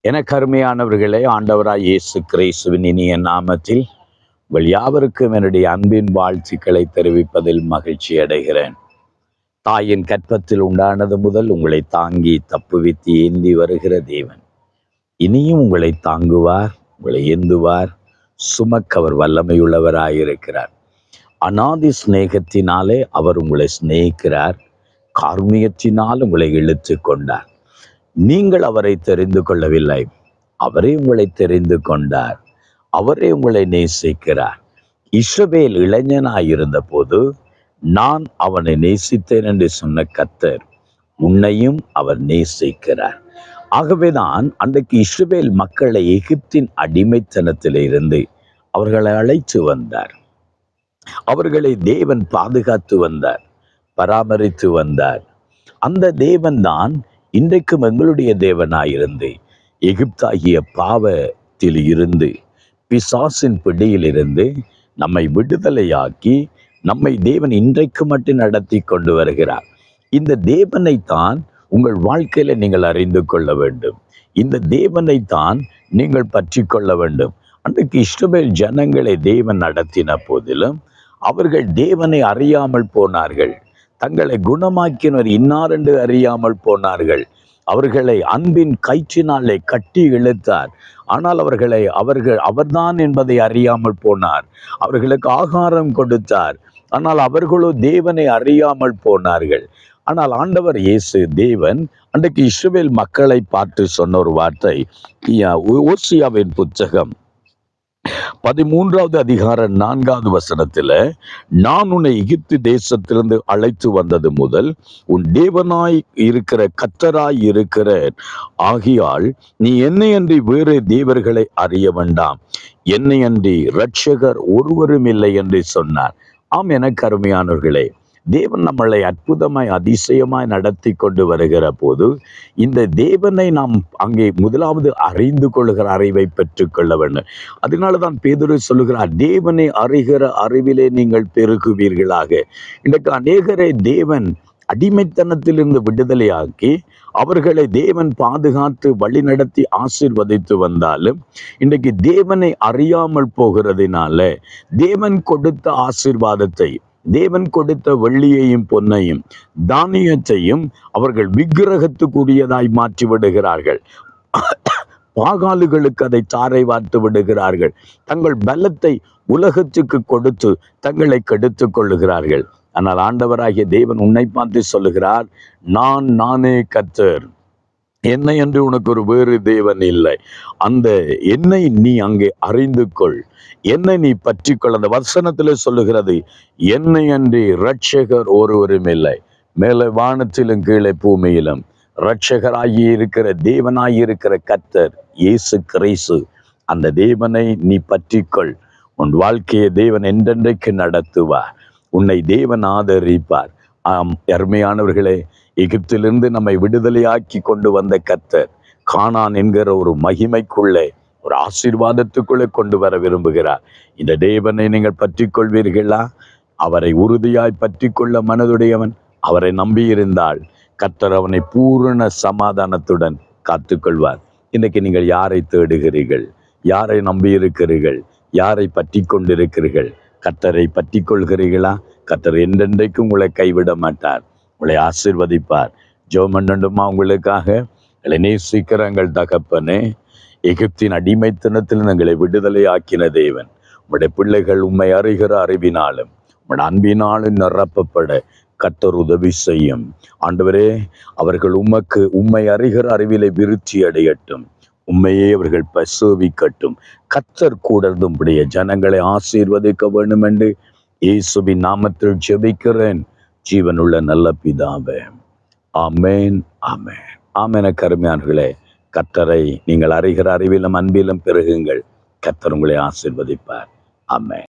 எனக்கு அருமையானவர்களே, ஆண்டவராய் இயேசு கிறிஸ்துவின் இனிய நாமத்தில் உங்கள் யாவருக்கும் என்னுடைய அன்பின் வாழ்த்துக்களை தெரிவிப்பதில் மகிழ்ச்சி அடைகிறேன். தாயின் கற்பத்தில் உண்டானது முதல் உங்களை தாங்கி தப்புவித்து ஏந்தி வருகிற தேவன் இனியும் உங்களை தாங்குவார், உங்களை ஏந்துவார், சுமக்க அவர் வல்லமையுள்ளவராயிருக்கிறார். அநாதி சிநேகத்தினாலே அவர் உங்களை சிநேகிக்கிறார். கார்மியத்தினால் உங்களை இழுத்து கொண்டார். நீங்கள் அவரை தெரிந்து கொள்ளவில்லை, அவரே உங்களை தெரிந்து கொண்டார். அவரே உங்களை நேசிக்கிறார். இஸ்ரவேல் இளைஞனாயிருந்த போது நான் அவனை நேசித்தேன் என்று சொன்ன கர்த்தர் உன்னையும் அவர் நேசிக்கிறார். ஆகவேதான் அன்றைக்கு இஸ்ரவேல் மக்களை எகிப்தின் அடிமைத்தனத்திலிருந்து அவர்களை அழைத்து வந்தார். அவர்களை தேவன் பாதுகாத்து வந்தார், பராமரித்து வந்தார். அந்த தேவன் தான் இன்றைக்கும் எங்களுடைய தேவனாயிருந்து எகிப்தாகிய பாவத்தில் இருந்து, பிசாசின் பிடியிலிருந்து நம்மை விடுதலையாக்கி நம்மை தேவன் இன்றைக்கு மட்டும் நடத்தி கொண்டு வருகிறார். இந்த தேவனைத்தான் உங்கள் வாழ்க்கையில நீங்கள் அறிந்து கொள்ள வேண்டும். இந்த தேவனைத்தான் நீங்கள் பற்றி கொள்ள வேண்டும். அன்றைக்கு இஸ்ரவேல் ஜனங்களை தேவன் நடத்தின போதிலும் அவர்கள் தேவனை அறியாமல் போனார்கள். தங்களை குணமாக்கினர் இன்னார் என்று அறியாமல் போனார்கள். அவர்களை அன்பின் கயிற்றினாலே கட்டி இழுத்தார். ஆனால் அவர்தான் என்பதை அறியாமல் போனார். அவர்களுக்கு ஆகாரம் கொடுத்தார். ஆனால் அவர்களோ தேவனை அறியாமல் போனார்கள். ஆனால் ஆண்டவர் இயேசு தேவன் அன்றைக்கு இஸ்ரவேல் மக்களை பார்த்து சொன்ன ஒரு வார்த்தை, ஓசியாவின் புத்தகம் 13வது அதிகாரம் 4வது வசனத்துல, நான் உன்னை எகிப்து தேசத்திலிருந்து அழைத்து வந்தது முதல் உன் தேவனாய் இருக்கிற கர்த்தராய் இருக்கிற ஆகியால் நீ என்னையன்றி வேறு தேவர்களை அறிய வேண்டாம், என்னையன்றி இரட்சகர் ஒருவரும் இல்லை என்று சொன்னார். ஆம், எனக்கு அருமையானவர்களே, தேவன் நம்மளை அற்புதமாய் அதிசயமாய் நடத்தி கொண்டு வருகிற போது இந்த தேவனை நாம் அங்கே முதலாவது அறிந்து கொள்கிற அறிவை பெற்றுக்கொள்ள வேண்டும். அதனாலதான் பேதுரு சொல்லுகிறார், தேவனை அறிகிற அறிவிலே நீங்கள் பெருகுவீர்களாக. இன்றைக்கு அநேகரை தேவன் அடிமைத்தனத்திலிருந்து விடுதலையாக்கி அவர்களை தேவன் பாதுகாத்து வழி நடத்தி ஆசீர்வதித்து வந்தாலும் இன்றைக்கு தேவனை அறியாமல் போகிறதுனால தேவன் கொடுத்த ஆசீர்வாதத்தை, தேவன் கொடுத்த வெள்ளியையும் பொன்னையும் தானியத்தையும் அவர்கள் விக்கிரகத்துக்குரியதாய் மாற்றி விடுகிறார்கள். பாகாலுகளுக்கு அதை தாரை வார்த்து விடுகிறார்கள். தங்கள் பலத்தை உலகத்துக்கு கொடுத்து தங்களை கெடுத்து கொள்ளுகிறார்கள். ஆனால் ஆண்டவராகிய தேவன் உன்னை பார்த்து சொல்லுகிறார், நானே கர்த்தர், என்னை என்று உனக்கு ஒரு வேறு தேவன் இல்லை. அந்த என்னை நீ அங்கே அறிந்து கொள், என்னை நீ பற்றி கொள். அந்த வசனத்துல சொல்லுகிறது, என்னை அன்றி இரட்சகர் ஒருவரும் இல்லை, மேலே வானத்திலும் கீழே பூமியிலும். இரட்சகராகி இருக்கிற தேவனாகி இருக்கிற கர்த்தர் இயேசு கிறிஸ்து, அந்த தேவனை நீ பற்றிக்கொள். உன் வாழ்க்கையை தேவன் என்றென்றைக்கு நடத்துவார். உன்னை தேவன் ஆதரிப்பார். ஆம், அருமையானவர்களே, எகிப்திலிருந்து நம்மை விடுதலையாக்கி கொண்டு வந்த கர்த்தர் கானான் என்கிற ஒரு மகிமைக்குள்ளே, ஒரு ஆசீர்வாதத்துக்குள்ளே கொண்டு வர விரும்புகிறார். இந்த தேவனை நீங்கள் பற்றி கொள்வீர்களா? அவரை உறுதியாய் பற்றி கொள்ள மனதுடையவன் அவரை நம்பியிருந்தால் கர்த்தர் அவனை பூரண சமாதானத்துடன் காத்துக்கொள்வார். இன்றைக்கு நீங்கள் யாரை தேடுகிறீர்கள்? யாரை நம்பியிருக்கிறீர்கள்? யாரை பற்றி கொண்டிருக்கிறீர்கள்? கர்த்தரை பற்றி கொள்கிறீர்களா? கர்த்தர் என்றென்றைக்கும் உங்களை கைவிட மாட்டார், உங்களை ஆசீர்வதிப்பார். ஜெபம் பண்ணணுமா? உங்களுக்காக எங்களை நேசிக்கிற எங்கள் தகப்பனே, எகிப்தின் அடிமைத்தனத்தில் எங்களை விடுதலை ஆக்கின தேவன், உங்களுடைய பிள்ளைகள் உம்மை அறிகிற அறிவினாலும் உங்களுடைய அன்பினாலும் நிரப்பப்பட கர்த்தர் உதவி செய்யும். ஆண்டவரே, அவர்கள் உம்மை அறிகிற அறிவிலை விருத்தி அடையட்டும், உண்மையே அவர்கள் பசுவிக்கட்டும். கர்த்தர் கூடர்ந்தும்படிய ஜனங்களை ஆசீர்வதிக்க வேண்டும் என்று இயேசுவின் நாமத்தில் ஜெபிக்கிறேன், ஜீவனுள்ள நல்ல பிதாவே. ஆமேன், ஆமேன், ஆமேன். கருமையானவர்களே, கர்த்தரை நீங்கள் அறிகிற அறிவிலும் அன்பிலும் பெருகுங்கள். கர்த்தர் உங்களை ஆசீர்வதிப்பார். ஆமேன்.